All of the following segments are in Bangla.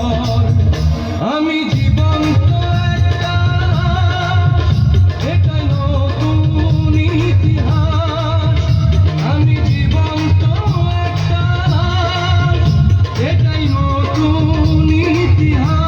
পর আমি জীবন্ত একটা এটাই নতুন ইতিহাস আমি জীবন্ত একটা এটাই নতুন ইতিহাস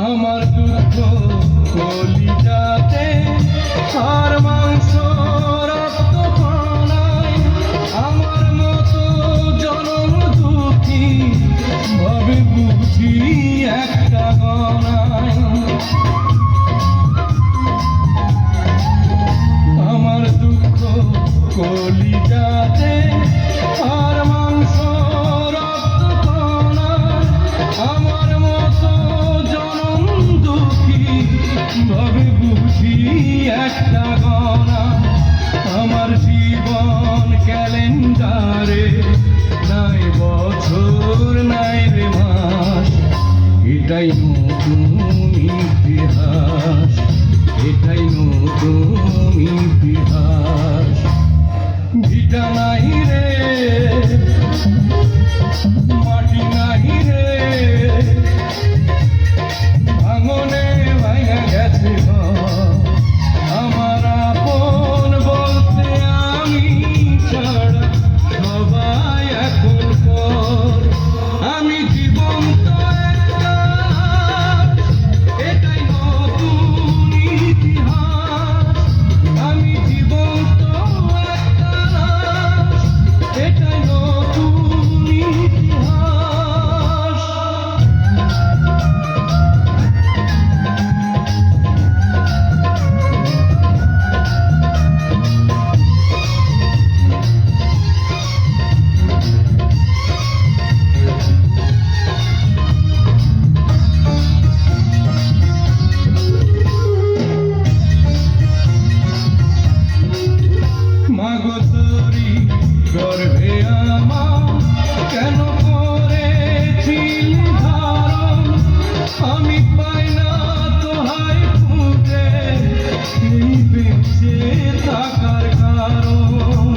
আমার দুঃখ কলিজাতে আর মাংস রক্ত কণায় আমার মতো জনম দুঃখী ভাবে বুঝি একটা গণায় আমার দুঃখ কলিজাতে আর মাংস রক্ত কণায় আমার মতো ভাবে বুঝি একটা গণা আমার জীবন ক্যালেন্ডারে নাই বছর নাই রে মাস এটাই নতুন ইতিহাস এটাই নতুন ইতিহাস ভিটা নাই রে মাটি নাই রে ভাঙনে গেছে আমার আপন বলতে আমি ছাড়া সবাই এখন পর আমি জীবন্ত একটা এটাই নতুন ইতিহাস আমি জীবন্ত একটা এটাই নতুন ইতিহাস মাগো তোরি গর্ভে আমার কেন করেছিলি ধারণ আমি পাই না তোহাই খুঁজে এই বেঁচে থাকার কারণ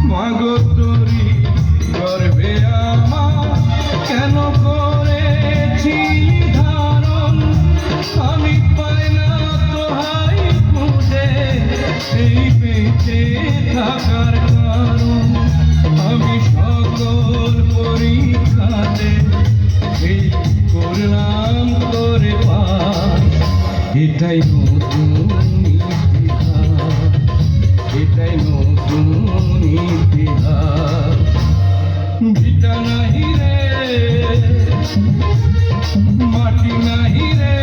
মাগো তোরি গর্ভে আমার কেন করেছিলি ধারণ আমি পাই না এই বেঁচে থাকার কারণ আমি সকল পরীক্ষাতে এই করলাম করে পাস এটাই নতুন ইতিহাস এটাই নতুন ইতিহাস ভিটা নাহি রে মাটি নাহি রে